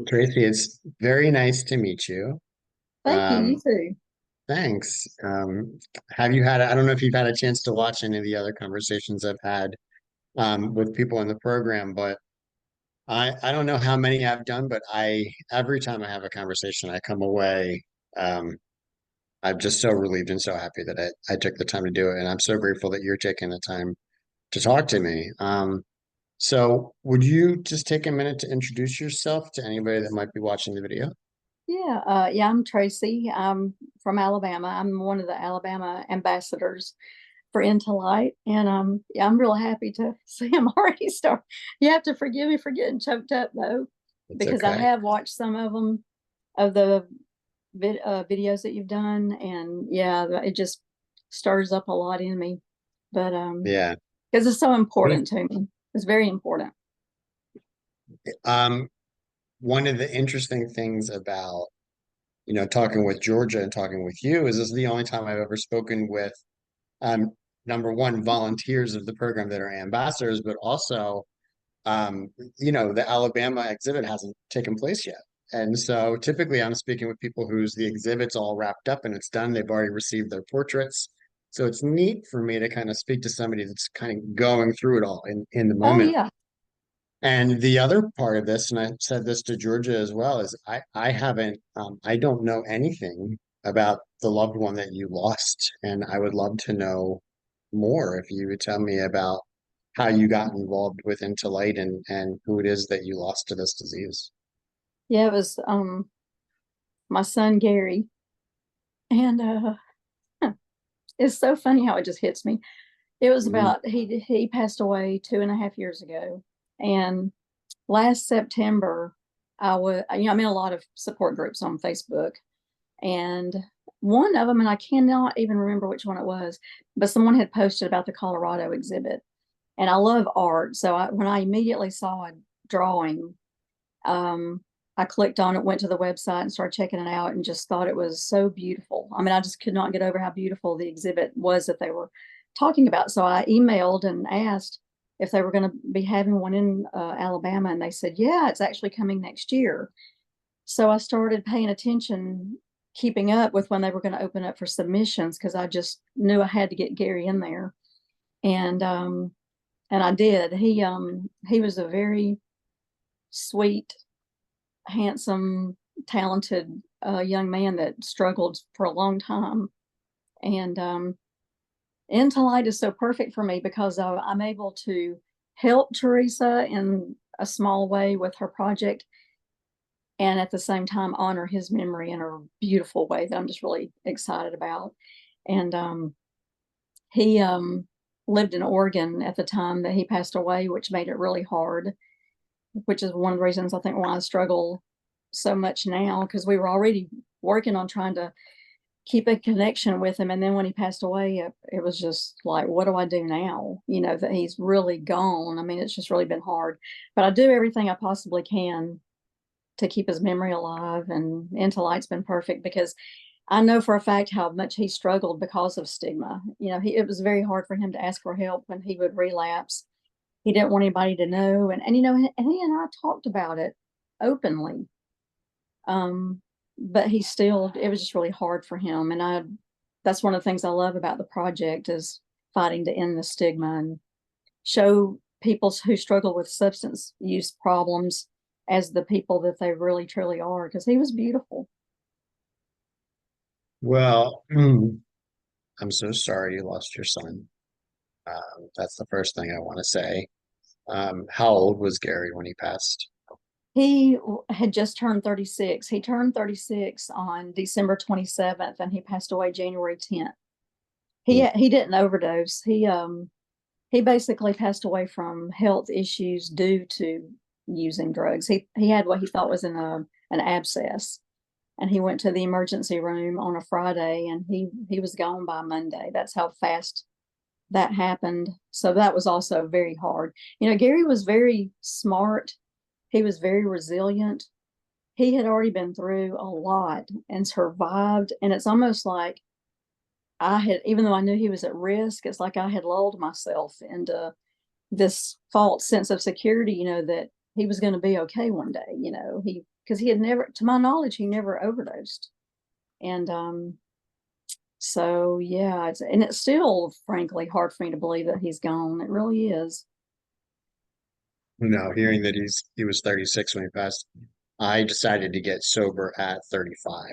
Tracy, it's very nice to meet you. Thank you. You Um, too. thanks. Have you had, I don't know if you've had a chance to watch any of the other conversations I've had with people in the program, but I don't know how many I've done, but every time I have a conversation, I come away, um, I'm just so relieved and so happy that I took the time to do it. And I'm so grateful that you're taking the time to talk to me. So would you just take a minute to introduce yourself to anybody that might be watching the video? Yeah, I'm Tracy. I'm from Alabama. I'm one of the Alabama ambassadors for Into Light, and yeah, I'm real happy to see him already start. You have to forgive me for getting choked up though, It's because I okay. have watched some of them of the videos that you've done, and yeah, it just stirs up a lot in me. But Yeah. because it's so important to me, it's very important. Um, One of the interesting things about, talking with Georgia and talking with you is this is the only time I've ever spoken with um number one, volunteers of the program that are ambassadors, but also the Alabama exhibit hasn't taken place yet. And so typically I'm speaking with people whose the exhibit's all wrapped up and it's done. They've already received their portraits. So it's neat for me to kind of speak to somebody that's kind of going through it all in the Oh moment. yeah. And the other part of this, and I said this to Georgia as well, is I haven't I don't know anything about the loved one that you lost, and I would love to know more if you would tell me about how you got involved with Into Light and who it is that you lost to this disease. Yeah, it was my son Gary, and it's so funny how it just hits me. It was Mhm. about he passed away 2.5 years ago, and last September I was I'm in a lot of support groups on Facebook, and one of them, and I cannot even remember which one it was, but someone had posted about the Colorado exhibit, and I love art, so when I immediately saw a drawing, um, I clicked on it, went to the website, and started checking it out, and just thought it was so beautiful. I mean, I just could not get over how beautiful the exhibit was that they were talking about. So I emailed and asked if they were going to be having one in Alabama, and they said, "Yeah, it's actually coming next year." So I started paying attention, keeping up with when they were going to open up for submissions because I just knew I had to get Gary in there, and I did. He was a very sweet, handsome, talented young man that struggled for a long time. And Into Light is so perfect for me because I'm able to help Teresa in a small way with her project and at the same time honor his memory in a beautiful way that I'm just really excited about. And he lived in Oregon at the time that he passed away, which made it really hard, which is one of the reasons I think why I struggle so much now because we were already working on trying to keep a connection with him. And then when he passed away, it was just like, what do I do now? That he's really gone. I mean, it's just really been hard. But I do everything I possibly can to keep his memory alive. And Into Light's been perfect because I know for a fact how much he struggled because of stigma. It was very hard for him to ask for help when he would relapse. He didn't want anybody to know. And he and I talked about it openly. Um, but it was just really hard for him. And that's one of the things I love about the project is fighting to end the stigma and show people who struggle with substance use problems as the people that they really truly are. Because he was beautiful. Well, I'm so sorry you lost your son. That's the first thing I want to say. How old was Gary when he passed? He had just turned 36. He turned 36 on December 27th, and he passed away January 10th. Hmm. He didn't overdose. He basically passed away from health issues due to using drugs. He had what he thought was an abscess, and he went to the emergency room on a Friday, and he was gone by Monday. That's how fast that happened. So that was also very hard. Gary was very smart. He was very resilient. He had already been through a lot and survived, and it's almost like I had, even though I knew he was at risk, it's like I had lulled myself into this false sense of security, that he was going to be okay one day. because he had never, to my knowledge, he never overdosed. And so yeah, and it's still frankly hard for me to believe that he's gone. It really is. Hearing that he was 36 when he passed, I decided to get sober at 35.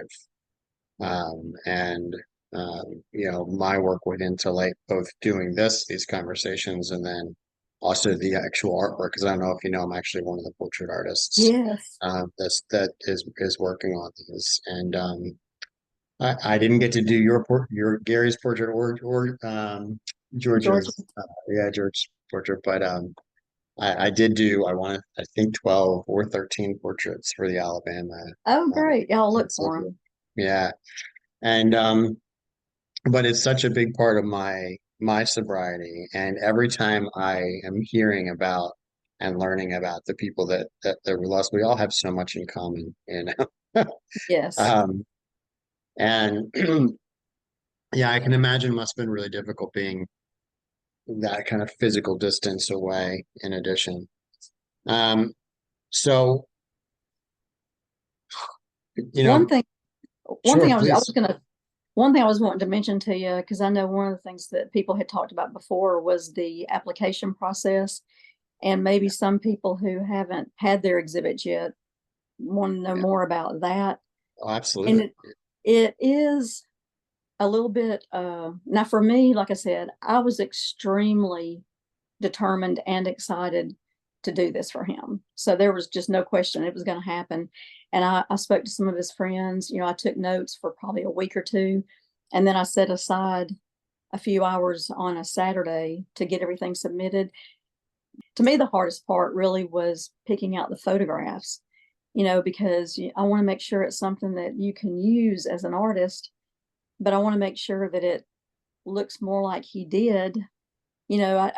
And my work went into like both doing these conversations, and then also the actual artwork. Because I don't know if you know, I'm actually one of the portrait artists Yes, that is working on these. And I didn't get to do your Gary's portrait or Georgia. George's George's portrait, but I did do I think 12 or 13 portraits for the Alabama. Oh, Um, great. Y'all look for him. yeah, and but it's such a big part of my sobriety, and every time I am hearing about and learning about the people that we lost, we all have so much in common, Yes. um, and yeah, I can imagine it must have been really difficult being that kind of physical distance away in addition. Um, so, you One know, thing, one sure, thing I was please. gonna, one thing I was wanting to mention to you, because I know one of the things that people had talked about before was the application process, and maybe Yeah, some people who haven't had their exhibits yet want to know yeah. more about that. Oh, And absolutely. it is a little bit now for me, like I said, I was extremely determined and excited to do this for him. So there was just no question it was going to happen. And I spoke to some of his friends. I took notes for probably a week or two. And then I set aside a few hours on a Saturday to get everything submitted. To me, the hardest part really was picking out the photographs, because I want to make sure it's something that you can use as an artist, but I want to make sure that it looks more like he did. You know, I,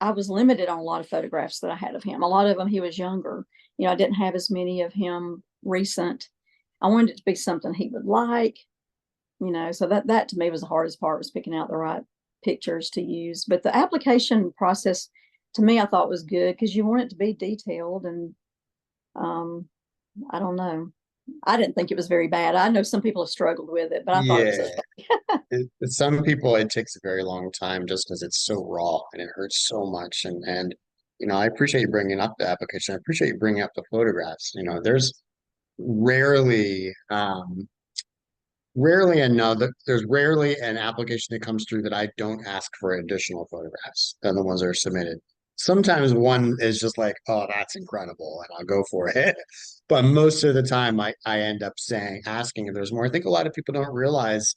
I was limited on a lot of photographs that I had of him. A lot of them he was younger. I didn't have as many of him recent. I wanted it to be something he would like, so that to me was the hardest part, was picking out the right pictures to use. But the application process to me I thought was good because you want it to be detailed and um I don't know. I didn't think it was very bad. I know some people have struggled with it, but I thought it was Yeah. okay. Some people, it takes a very long time just because it's so raw and it hurts so much. And I appreciate you bringing up the application. I appreciate you bringing up the photographs. There's rarely, there's rarely an application that comes through that I don't ask for additional photographs than the ones that are submitted. Sometimes one is just like, oh, that's incredible, and I'll go for it. But most of the time, I end up asking if there's more. I think a lot of people don't realize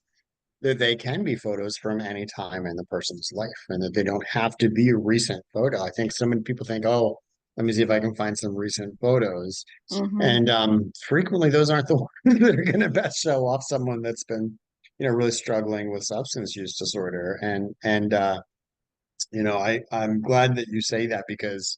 that they can be photos from any time in the person's life and that they don't have to be a recent photo. I think so many people think, oh, let me see if I can find some recent photos. Hmm. And frequently those aren't the ones that are going to best show off someone that's been, really struggling with substance use disorder. I'm glad that you say that because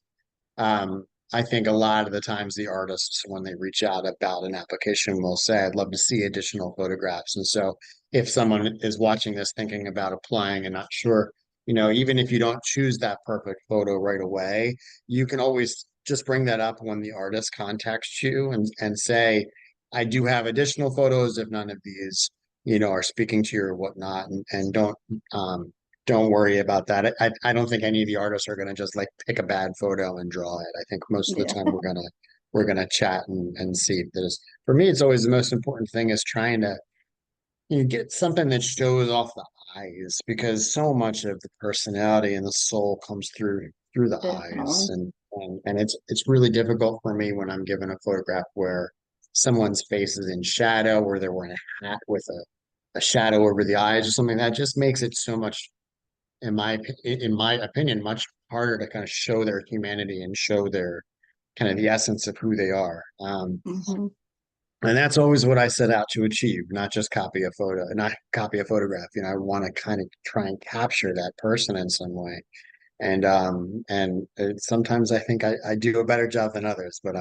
um, I think a lot of the times the artists, when they reach out about an application, will say, I'd love to see additional photographs. And so if someone is watching this thinking about applying and not sure, even if you don't choose that perfect photo right away, you can always just bring that up when the artist contacts you and say, I do have additional photos if none of these, are speaking to you or whatnot. And don't worry about that. I don't think any of the artists are gonna just like pick a bad photo and draw it. I think most of the Yeah. time we're gonna chat and see if there's for me it's always the most important thing is trying to get something that shows off the eyes because so much of the personality and the soul comes through the eyes Definitely. and it's really difficult for me when I'm given a photograph where someone's face is in shadow or they're wearing a hat with a shadow over the eyes or something that just makes it so much in my opinion, much harder to kind of show their humanity and show their kind of the essence of who they are. Hmm. And that's always what I set out to achieve, not just not copy a photograph. I want to kind of try and capture that person in some way. And sometimes I think I do a better job than others, but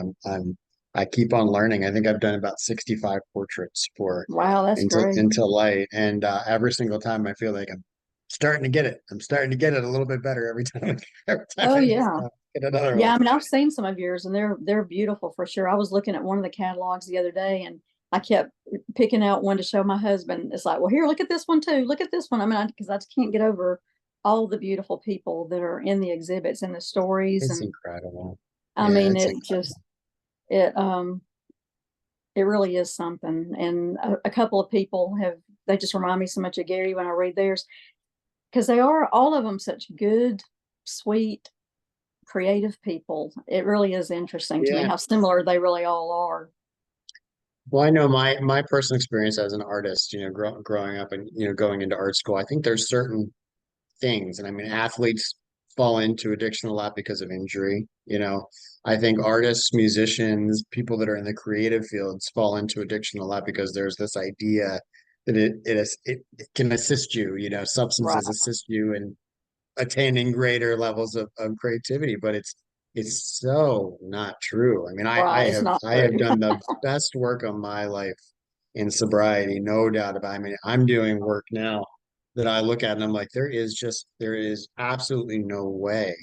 I keep on learning. I think I've done about 65 portraits for Wow, that's great. into light, and every single time I feel like I'm starting to get it. I'm starting to get it a little bit better every time. Every time Oh I do yeah. stuff. Get another Yeah, one. I mean, I've seen some of yours and they're beautiful for sure. I was looking at one of the catalogs the other day and I kept picking out one to show my husband. It's like, well, here, look at this one too. Look at this one. I mean, because I just can't get over all the beautiful people that are in the exhibits and the stories. It's And incredible. I Yeah, mean, it's it incredible. just, it, it really is something. And a couple of people they just remind me so much of Gary when I read theirs because they are all of them such good, sweet, creative people. It really is interesting to me Yeah. how similar they really all are. Well, I know my personal experience as an artist, growing up and going into art school. I think there's certain things, and I mean, athletes fall into addiction a lot because of injury. I think artists, musicians, people that are in the creative fields fall into addiction a lot because there's this idea that it can assist you. Right, Substances assist you in attaining greater levels of creativity, but it's so not true. I mean, I right. It's have not I have true. done the best work of my life in sobriety, no doubt about it. I mean, I'm doing work now that I look at and I'm like, there is absolutely no way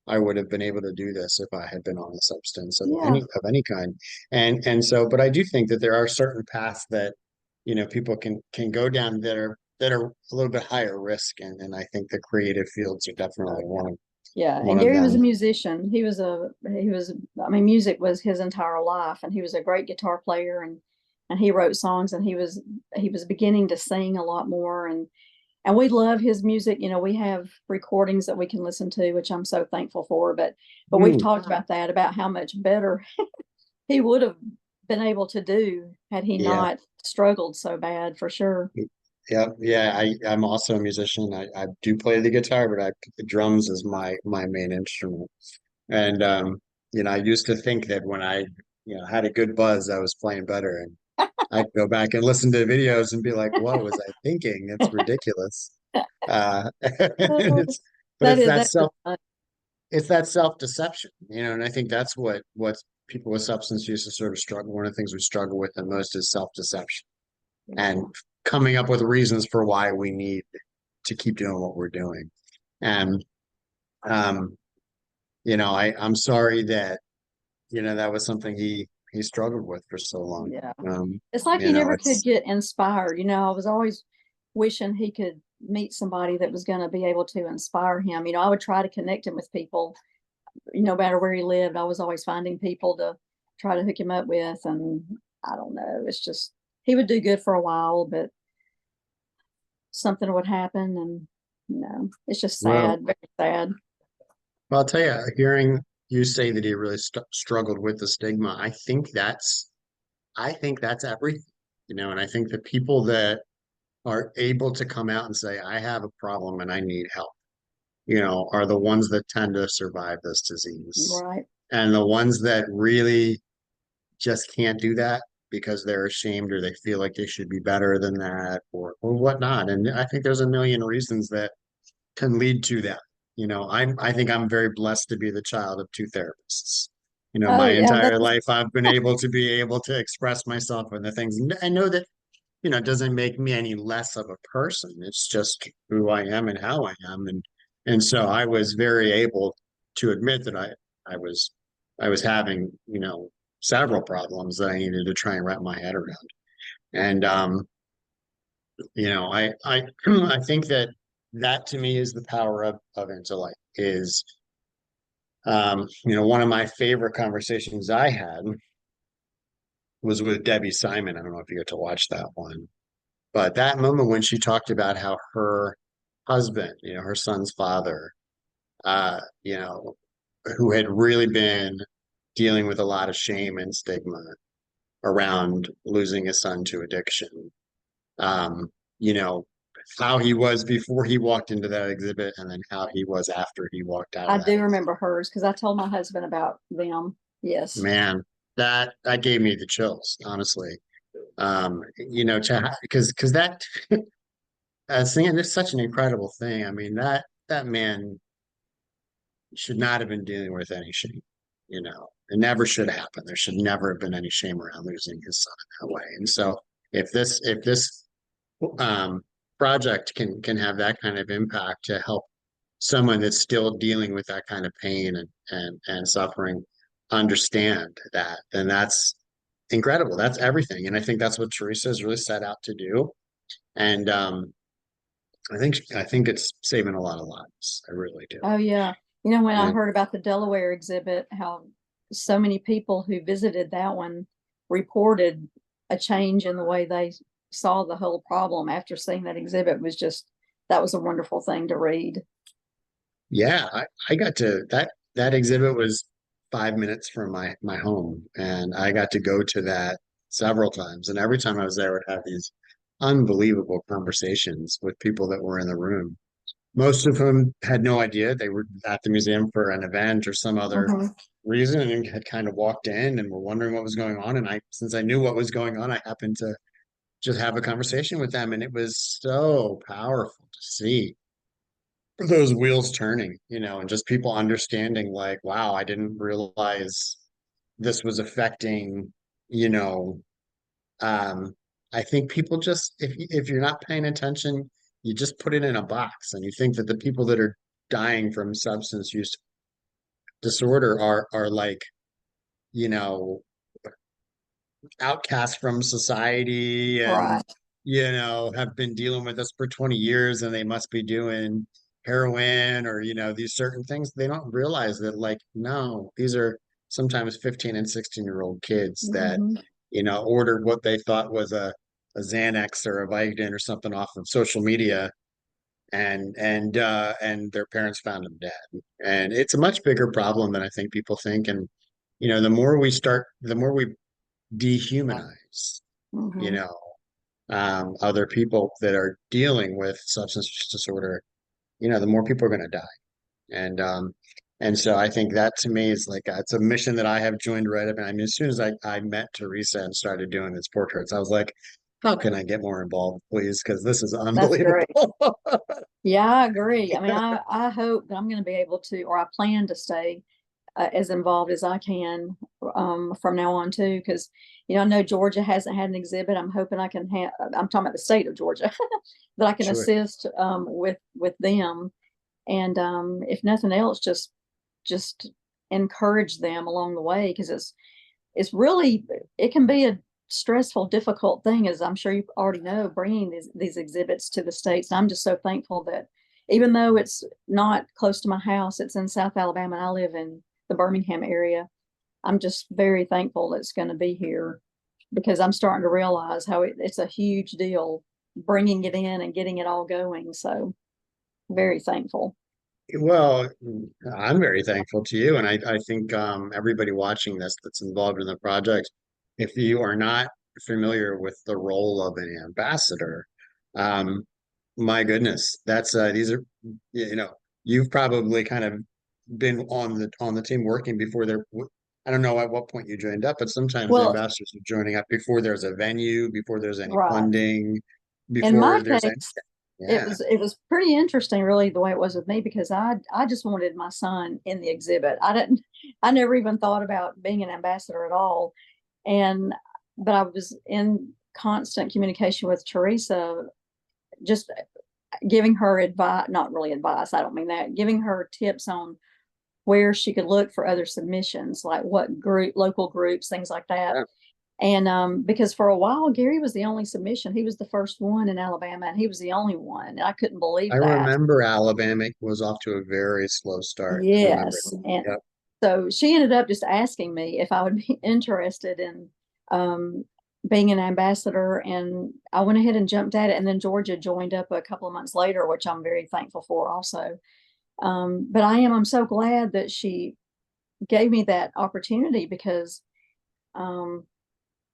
I would have been able to do this if I had been on a substance of Yeah, any kind. And so, but I do think that there are certain paths that people can go down that are a little bit higher risk, and I think the creative fields are oh definitely yeah, one of yeah. one And of Gary was a them. musician. He was. I mean, music was his entire life, and he was a great guitar player, and he wrote songs, and he was beginning to sing a lot more, and we love his music. We have recordings that we can listen to, which I'm so thankful for. But we've Hmm. talked about that, about how much better he would have been able to do had he Yeah. not struggled so bad, for sure. Yeah, yeah. I'm also a musician. I do play the guitar, but the drums is my main instrument. And I used to think that when I had a good buzz, I was playing better. And I'd go back and listen to videos and be like, what was I thinking? It's ridiculous. And it's but That it's is that that is self fun. it's that self-deception, and I think that's what people with substance use is sort of struggle. One of the things we struggle with the most is self-deception and Yeah. coming up with reasons for why we need to keep doing what we're doing. And um, I'm sorry that that was something he struggled with for so long. Yeah. Um, It's like he never could it's get inspired. I was always wishing he could meet somebody that was going to be able to inspire him. I would try to connect him with people, no matter where he lived. I was always finding people to try to hook him up with. And I don't know. It's just, he would do good for a while, but something would happen. And, it's just well, sad, very sad. I'll tell you, hearing you say that he really struggled with the stigma, I think that's everything, and I think the people that are able to come out and say, I have a problem and I need help, are the ones that tend to survive this disease. Right. And the ones that really just can't do that because they're ashamed or they feel like they should be better than that or whatnot. And I think there's a million reasons that can lead to that. I think I'm very blessed to be the child of two therapists. Oh, My yeah. entire life I've been able to express myself in the things. And I know that it doesn't make me any less of a person. It's just who I am and how I am. And so I was very able to admit that I was having, several problems that I needed to try and wrap my head around. And I I think that to me is the power of intellect is one of my favorite conversations I had was with Debbie Simon. I don't know if you get to watch that one. But that moment when she talked about how her husband, her son's father, uh, you know, who had really been dealing with a lot of shame and stigma around losing his son to addiction, um, you know, how he was before he walked into that exhibit and then how he was after he walked out of I that do exhibit. remember hers because I told my husband about them. Yes. Man, that gave me the chills, honestly. Because that singing is such an incredible thing. I mean, that man should not have been dealing with any shame. It never should happen. There should never have been any shame around losing his son in that way. And so, if this um, project can have that kind of impact to help someone that's still dealing with that kind of pain and suffering understand that, then that's incredible. That's everything. And I think that's what Teresa has really set out to do. And I think it's saving a lot of lives. I really do. Oh yeah. You know, when I And heard about the Delaware exhibit, how so many people who visited that one reported a change in the way they saw the whole problem after seeing that exhibit was just that was a wonderful thing to read. yeah, I got to that exhibit was 5 minutes from my home, and I got to go to that several times. And every time I was there, I would have these unbelievable conversations with people that were in the room. Most of whom had no idea they were at the museum for an event or some other Hmm. reason, and had kind of walked in and were wondering what was going on. And since I knew what was going on, I happened to just have a conversation with them, and it was so powerful to see those wheels turning, and just people understanding like, wow, I didn't realize this was affecting, you know, um, I think people just if you're not paying attention, you just put it in a box and you think that the people that are dying from substance use disorder are like, you know, outcast from society and Right. have been dealing with this for 20 years and they must be doing heroin or these certain things. They don't realize that, like, no, these are sometimes 15 and 16-year-old kids that Hmm. ordered what they thought was a Xanax or a Vicodin or something off of social media, and their parents found them dead. And it's a much bigger problem than I think people think. And the more we dehumanize, you Hmm. know, other people that are dealing with substance use disorder, the more people are going to die. And so I think that to me is like it's a mission that I have joined right up. And I mean, as soon as I met Teresa and started doing these portraits, I was like, how can I get more involved, please? Because this is That's unbelievable. great. Yeah, I agree. I mean, I hope that I'm going to be able to, or I plan to stay as involved as I can from now on too. Because I know Georgia hasn't had an exhibit. I'm hoping I can have. I'm talking about the state of Georgia that I can Sure. assist with them, and if nothing else, just encourage them along the way because it's really it can be a stressful, difficult thing, as I'm sure you already know, bringing these exhibits to the States. And I'm just so thankful that even though it's not close to my house, it's in South Alabama and I live in the Birmingham area. I'm just very thankful that it's going to be here because I'm starting to realize how it's a huge deal bringing it in and getting it all going. So very thankful. Well, I'm very thankful to you, and I think everybody watching this that's involved in the project, if you are not familiar with the role of an ambassador, um, my goodness, that's these are you've probably kind of been on the team working before there. I don't know at what point you joined up, but sometimes the Well, ambassadors are joining up before there's a venue, before there's any right. funding, In my before there's any. case, it Yeah, was pretty interesting really the way it was with me because I just wanted my son in the exhibit. I never even thought about being an ambassador at all. And but I was in constant communication with Teresa, just giving her advice, not really advice, I don't mean that, giving her tips on where she could look for other submissions, like what group, local groups, things like that. yeah. And because for a while, Gary was the only submission. He was the first one in Alabama, and he was the only one. And I couldn't I believe that. remember Alabama was off to a very slow start. I remember. Yes. And Yep. so she ended up just asking me if I would be interested in um, being an ambassador. And I went ahead and jumped at it. And then Georgia joined up a couple of months later, which I'm very thankful for also. But I'm so glad that she gave me that opportunity because um,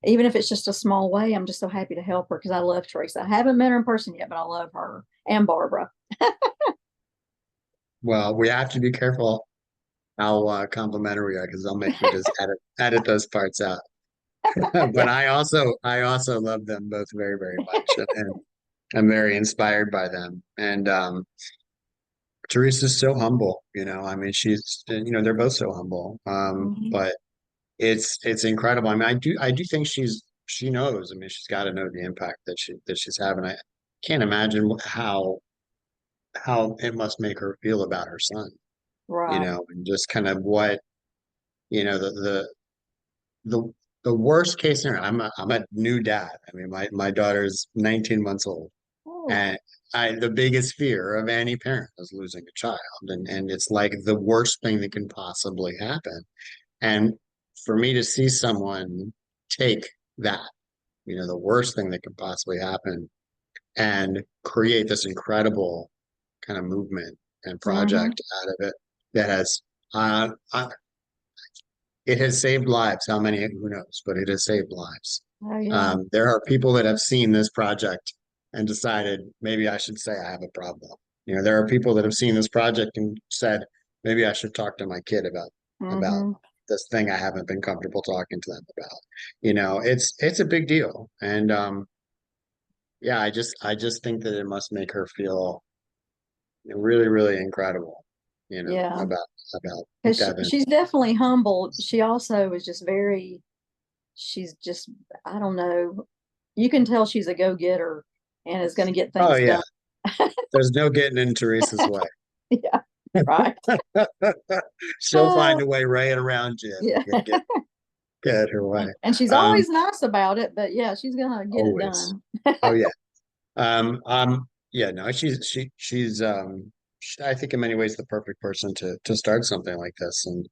even if it's just a small way, I'm just so happy to help her because I love Teresa. I haven't met her in person yet, but I love her and Barbara. Well, we have to be careful how complimentary we are because they'll make me just edit those parts out. But Yeah. I also love them both very, very much, and I'm very inspired by them. And Teresa's so humble, I mean, they're both so humble. Mhm. But it's incredible. I mean, I do think she knows. I mean, she's got to know the impact that she's having. I can't imagine how how it must make her feel about her son, Right. and just kind of what, you know, the the worst case scenario. I'm a new dad. I mean, my daughter's 19 months old, Oh, and the biggest fear of any parent is losing a child, and it's like the worst thing that can possibly happen. And for me to see someone take that, the worst thing that could possibly happen, and create this incredible kind of movement and mm-hmm. project out of it that has it has saved lives. How many, who knows, but it has saved lives. Oh, yeah. There are people that have seen this project and decided maybe I should say I have a problem. There are people that have seen this project and said maybe I should talk to my kid about Mm-hmm. this thing I haven't been comfortable talking to them about. It's a big deal, and yeah, I just think that it must make her feel really, really incredible. Yeah. About Because Devin. she's definitely humble. She also is just she's just, I don't know. You can tell she's a go-getter and is going to get Oh things yeah, done. there's no getting in Teresa's way. Yeah. Right. She'll Uh, find a way right around you if yeah. you're gonna get her way. And she's Um, always nice about it, but yeah, she's going to get it Always. done. Oh yeah. Yeah, no, I think in many ways the perfect person to start something like this. And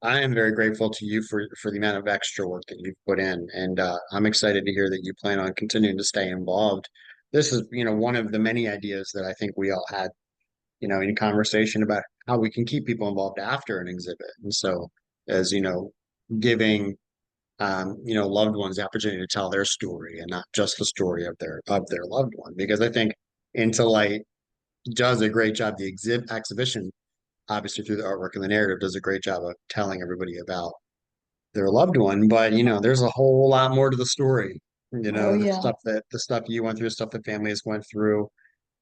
I am very grateful to you for the amount of extra work that you've put in, and I'm excited to hear that you plan on continuing to stay involved. This is, one of the many ideas that I think we all had, in conversation about how we can keep people involved after an exhibit. And so, as giving loved ones the opportunity to tell their story and not just the story of their loved one, because I think Into Light does a great job. The exhibition, obviously through the artwork and the narrative, does a great job of telling everybody about their loved one, but there's a whole lot more to the story. Oh, yeah. The stuff you went through, the stuff that families went through,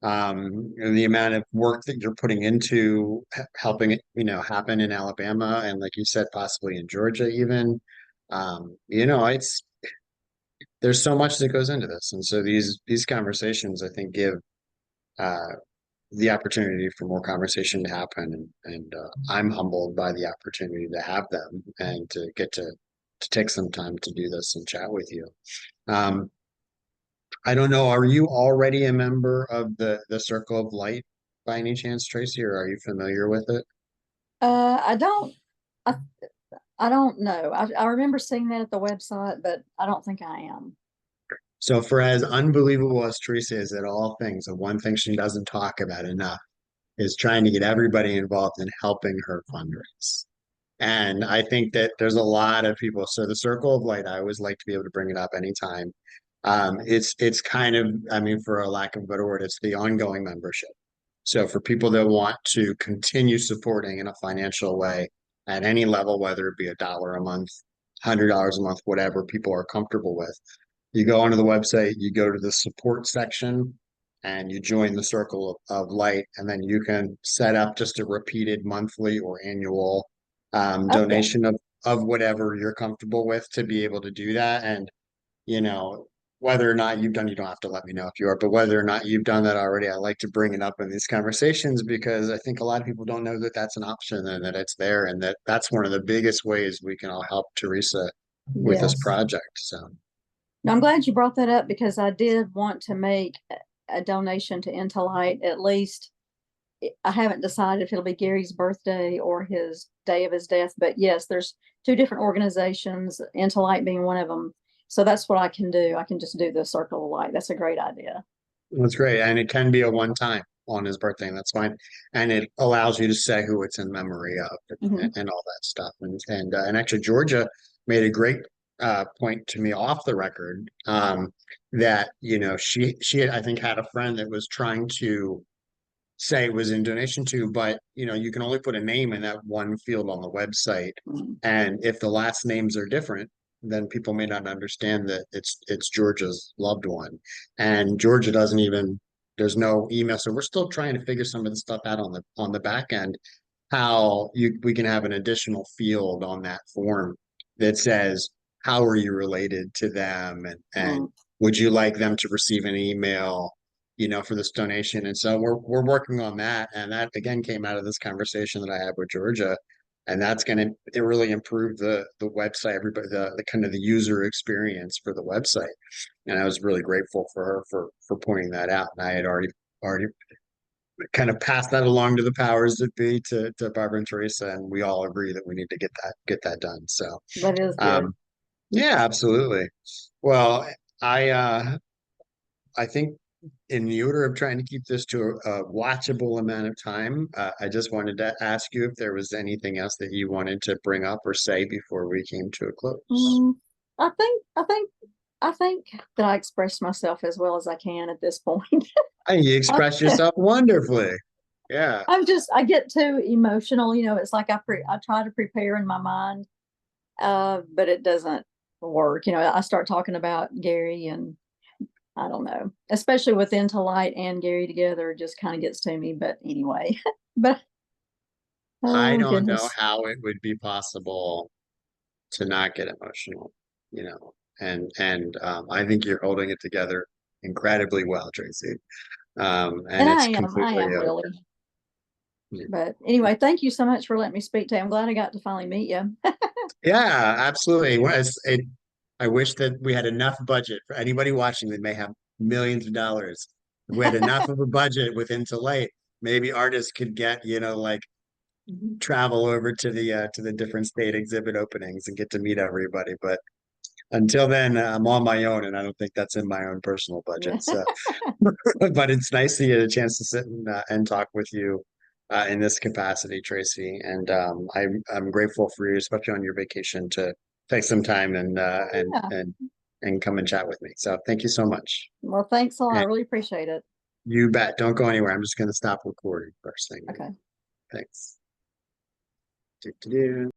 and the amount of work that you're putting into helping it, happen in Alabama, and like you said, possibly in Georgia even. It's there's so much that goes into this, and so these conversations, I think, give uh, the opportunity for more conversation to happen, and I'm humbled by the opportunity to have them and to get to take some time to do this and chat with you. Um, I don't know, are you already a member of the Circle of Light by any chance, Tracy, or are you familiar with it? I don't, I, I don't know. I remember seeing that at the website, but I don't think I am. So for as unbelievable as Teresa is at all things, the one thing she doesn't talk about enough is trying to get everybody involved in helping her fundraise. And I think that there's a lot of people. So the Circle of Light, I always like to be able to bring it up anytime. It's kind of, I mean, for a lack of a better word, it's the ongoing membership. So for people that want to continue supporting in a financial way at any level, whether it be $1 a month, $100 a month, whatever people are comfortable with, you go onto the website, you go to the support section, and you join the Circle of Light, and then you can set up just a repeated monthly or annual Okay. donation of whatever you're comfortable with to be able to do that. And you know, whether or not you don't have to let me know if you are, but whether or not you've done that already, I like to bring it up in these conversations because I think a lot of people don't know that that's an option and that it's there, and that that's one of the biggest ways we can all help Teresa with this Yes. project. So. Now, I'm glad you brought that up because I did want to make a donation to Intolite at least. I haven't decided if it'll be Gary's birthday or his day of his death, but yes, there's two different organizations, Intolite being one of them. So that's what I can do. I can just do the Circle of Light. That's a great idea. That's great. And it can be a one time on his birthday, and that's fine. And it allows you to say who it's in memory of Hmm. and all that stuff. And actually Georgia made a great point to me off the record, that she had, I think, had a friend that was trying to say it was in donation to, but you can only put a name in that one field on the website. And if the last names are different, then people may not understand that it's Georgia's loved one. And Georgia doesn't even, there's no email. So we're still trying to figure some of the stuff out on the back end, how we can have an additional field on that form that says, how are you related to them? And Mm-hmm. would you like them to receive an email for this donation. And so we're working on that. And that again came out of this conversation that I had with Georgia. And that's going to it really improve the website, everybody, the kind of the user experience for the website. And I was really grateful for her for pointing that out. And I had already kind of passed that along to the powers that be, to Barbara and Teresa, and we all agree that we need to get that done. So That is good. um yeah, absolutely. Well, I think in the order of trying to keep this to a watchable amount of time, I just wanted to ask you if there was anything else that you wanted to bring up or say before we came to a close. Mm, I think that I expressed myself as well as I can at this point. And you expressed yourself wonderfully. Yeah. I get too emotional, it's like I try to prepare in my mind, but it doesn't work. I start talking about Gary and I don't know, especially with Into Light and Gary together, it just kind of gets to me. But anyway, but I oh don't know goodness. how it would be possible to not get emotional, you know. And I think you're holding it together incredibly well, Tracy. And And it's I completely am really. yeah, But anyway, thank you so much for letting me speak to you. I'm glad I got to finally meet you. yeah, absolutely. I wish that we had enough budget for anybody watching that may have millions of dollars. If we had enough of a budget with Into Light, maybe artists could get, like travel over to the different state exhibit openings and get to meet everybody. But until then, I'm on my own, and I don't think that's in my own personal budget. So, but it's nice to get a chance to sit and talk with you in this capacity, Tracy. And I'm grateful for you, especially on your vacation, to take some time Yeah. and come and chat with me. So thank you so much. Well, thanks a lot. I And really appreciate it. you bet. Don't go anywhere. I'm just going to stop recording first thing. Okay. Thanks. Do-do-do.